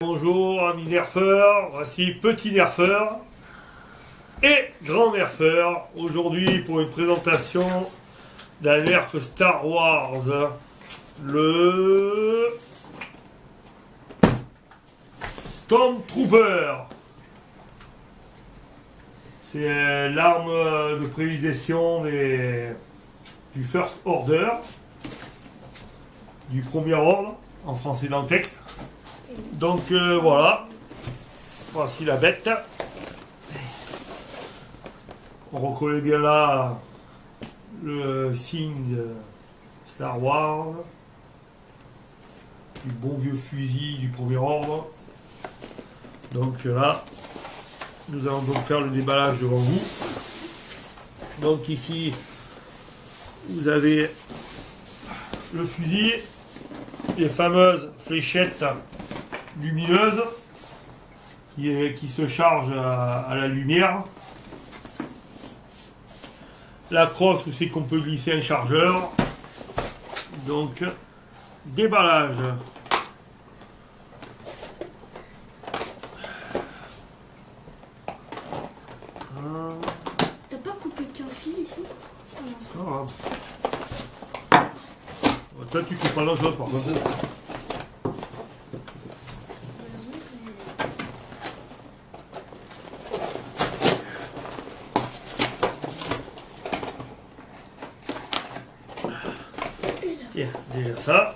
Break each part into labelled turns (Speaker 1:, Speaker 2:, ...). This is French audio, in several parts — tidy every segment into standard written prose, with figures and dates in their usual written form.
Speaker 1: Bonjour amis nerfeurs, voici petit nerfeur et grand nerfeur aujourd'hui pour une présentation d'un nerf Star Wars, le Stormtrooper. C'est l'arme de prédilection du First Order, du premier ordre en français dans le texte. Donc voilà, voici la bête. On reconnaît bien là le signe de Star Wars, du bon vieux fusil du premier ordre. Donc là, nous allons donc faire le déballage devant vous. Donc ici, vous avez le fusil, les fameuses fléchettes lumineuse qui se charge à la lumière. La crosse où c'est qu'on peut glisser un chargeur. Donc déballage.
Speaker 2: T'as pas coupé qu'un fil ici?
Speaker 1: Non, toi tu coupes pas la chose par contre. Tiens, déjà ça.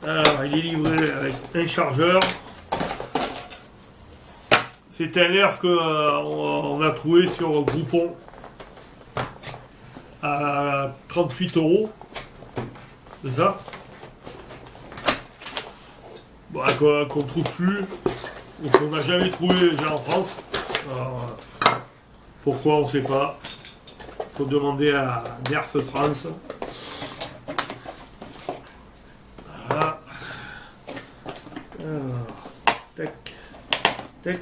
Speaker 1: Alors, il est livré avec un chargeur. C'est un nerf qu'on a trouvé sur Groupon à 38 €. C'est ça? Bon, qu'on trouve plus, ou qu'on n'a jamais trouvé déjà en France. Alors, pourquoi on ne sait pas. Faut demander à Nerf France. Voilà. Alors, tac, tac.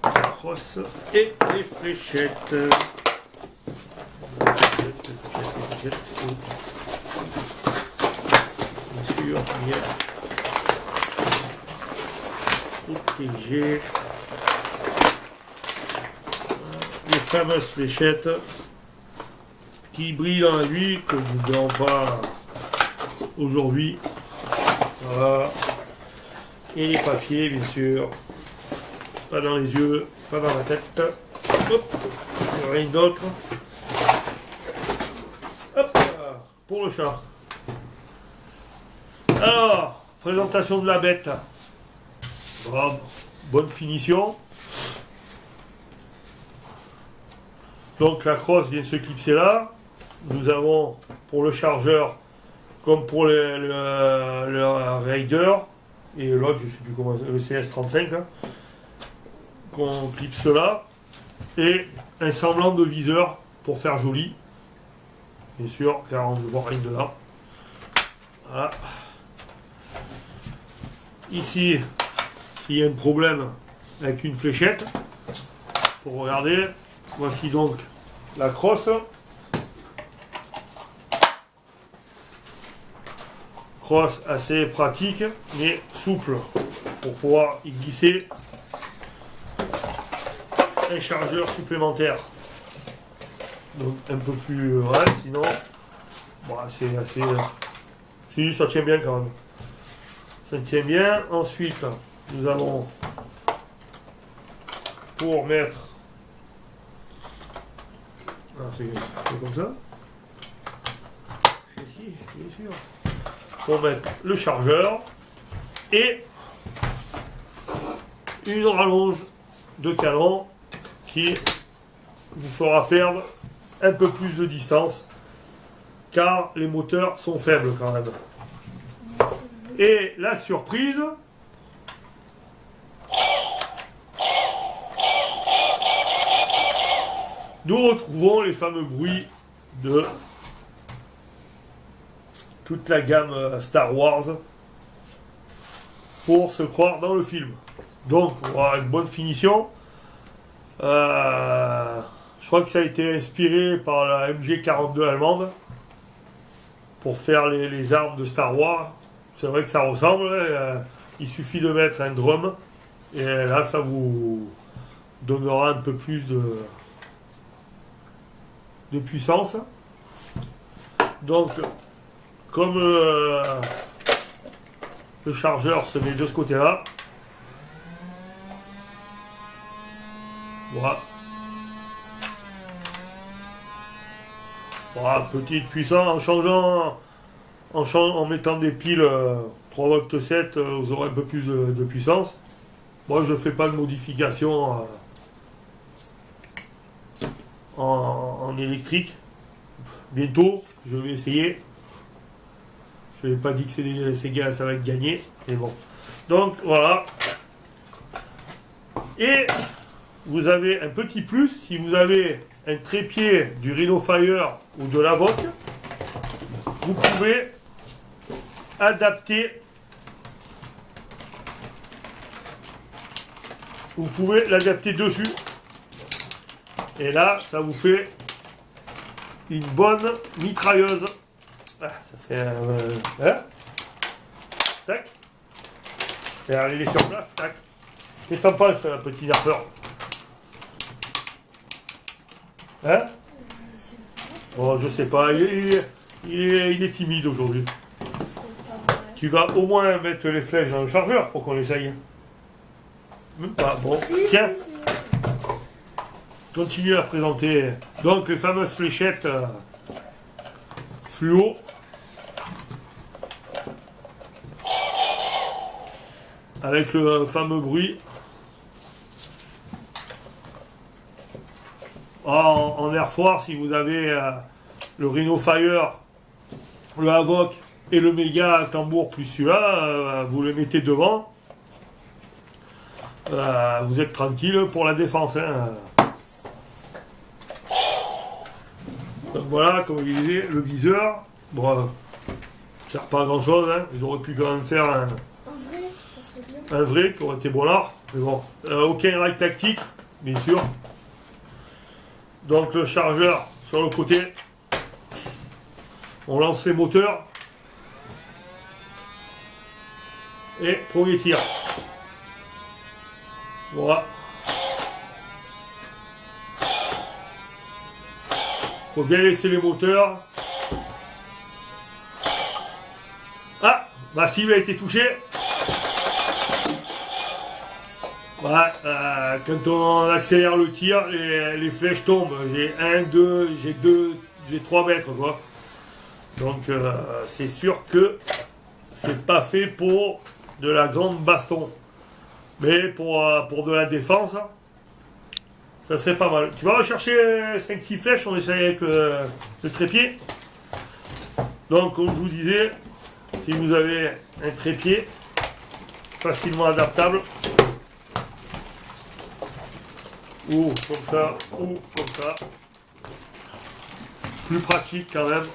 Speaker 1: Crosse et les fléchettes. Bien sûr, bien protégé. Les fameuses fléchettes qui brillent dans la nuit, que nous ne verrons pas aujourd'hui. Voilà. Et les papiers, bien sûr. Pas dans les yeux, pas dans la tête. Hop, rien d'autre. Hop, pour le chat. Alors, présentation de la bête. Bon, bonne finition. Donc la crosse vient se clipser là. Nous avons pour le chargeur, comme pour le Raider, et l'autre, je ne sais plus comment, le CS35, hein, qu'on clipse là. Et un semblant de viseur pour faire joli. Bien sûr, car on ne voit rien de là. Voilà. Ici, s'il y a un problème avec une fléchette, pour regarder. Voici donc la crosse. Crosse assez pratique, mais souple, pour pouvoir y glisser un chargeur supplémentaire. Donc un peu plus vrai, sinon bon, c'est assez... Si, ça tient bien quand même. Ça tient bien. Ensuite, nous avons pour mettre... c'est comme ça. Ici, bien sûr. Pour mettre le chargeur et une rallonge de canon qui vous fera perdre un peu plus de distance car les moteurs sont faibles quand même. Et la surprise, nous retrouvons les fameux bruits de toute la gamme Star Wars pour se croire dans le film. Donc, on va avoir une bonne finition. Je crois que ça a été inspiré par la MG42 allemande pour faire les armes de Star Wars. C'est vrai que ça ressemble. Il suffit de mettre un drum et là ça vous donnera un peu plus de puissance. Donc comme le chargeur se met de ce côté là, voilà. Voilà, petite puissance en mettant des piles 3,7 V, vous aurez un peu plus de puissance. Moi je ne fais pas de modification en électrique. Bientôt, je vais essayer. Je n'ai pas dit que ça va être gagné, mais bon. Donc voilà. Et vous avez un petit plus, si vous avez un trépied du Rhino Fire ou de l'Avoc, vous pouvez adapter. Vous pouvez l'adapter dessus. Et là, ça vous fait une bonne mitrailleuse. Ah, ça fait hein? Tac. Et elle est laissée en place. Tac. Qu'est-ce que t'en penses, petit nerfeur? Hein? Bon, je sais pas. Il est timide aujourd'hui. Tu vas au moins mettre les flèches dans le chargeur pour qu'on essaye. Même pas. Bon, tiens. Continue à présenter donc les fameuses fléchettes fluo. Avec le fameux bruit. En Air Force, si vous avez le Rhino Fire, le Havoc et le méga tambour plus celui-là, vous le mettez devant. Vous êtes tranquille pour la défense. Hein. Donc voilà, comme je disais, le viseur, bon, ça sert pas à grand chose, hein. Ils auraient pu quand même faire un
Speaker 2: vrai, ça serait bien.
Speaker 1: Un vrai qui aurait été bon là, mais bon, aucun rail tactique, bien sûr. Donc le chargeur sur le côté, on lance les moteurs et premier tir. Voilà. Faut bien laisser les moteurs. Ah, ma cible a été touchée. Voilà, quand on accélère le tir, les flèches tombent. J'ai 1, 2, j'ai 3 mètres quoi. Donc c'est sûr que c'est pas fait pour de la grande baston. Mais pour de la défense, ça serait pas mal. Tu vas rechercher 5-6 flèches, on essaye avec le trépied. Donc comme je vous disais, si vous avez un trépied facilement adaptable, ou comme ça, ou comme ça, plus pratique quand même.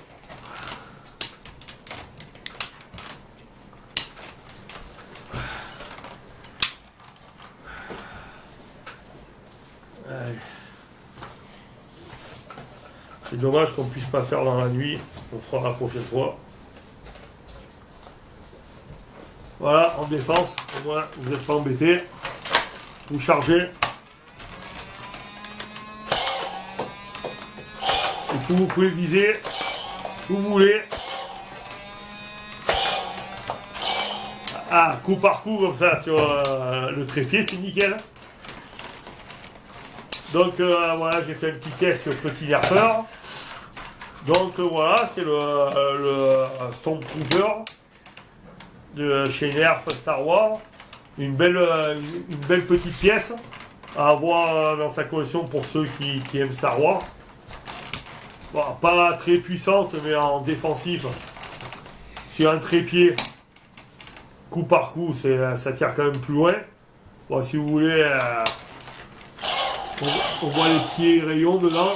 Speaker 1: C'est dommage qu'on puisse pas faire dans la nuit, on fera la prochaine fois. Voilà, en défense, au moins vous n'êtes pas embêtés. Vous chargez. Et puis vous pouvez viser où vous voulez. Ah, coup par coup comme ça sur le trépied, c'est nickel. Donc voilà, j'ai fait un petit test sur le petit nerfeur. Donc voilà, c'est le Stormtrooper de chez Nerf Star Wars. Une belle petite pièce à avoir dans sa collection pour ceux qui aiment Star Wars. Bon, pas très puissante, mais en défensif. Sur un trépied, coup par coup, ça tire quand même plus loin. Bon, si vous voulez, on voit les petits rayons dedans.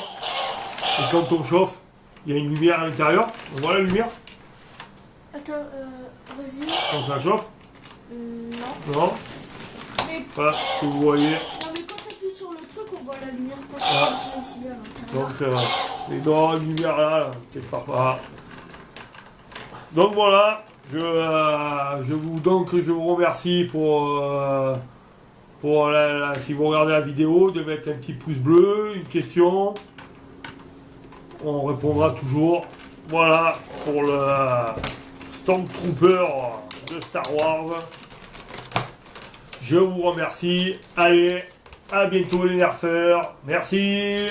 Speaker 1: Et quand on chauffe, il y a une lumière à l'intérieur. On voit la lumière?
Speaker 2: Attends, vas-y.
Speaker 1: Quand ça chauffe?
Speaker 2: Non.
Speaker 1: Non.
Speaker 2: Mais...
Speaker 1: Voilà, si vous voyez.
Speaker 2: Non, mais quand tu appuies sur le truc, on voit la lumière passer comme ça aussi à l'intérieur.
Speaker 1: Donc, il doit y avoir une lumière là, quelque part. Voilà. Donc voilà, je vous remercie si vous regardez la vidéo, de mettre un petit pouce bleu, une question. On répondra toujours. Voilà pour le Stormtrooper de Star Wars. Je vous remercie. Allez, à bientôt les nerfeurs. Merci.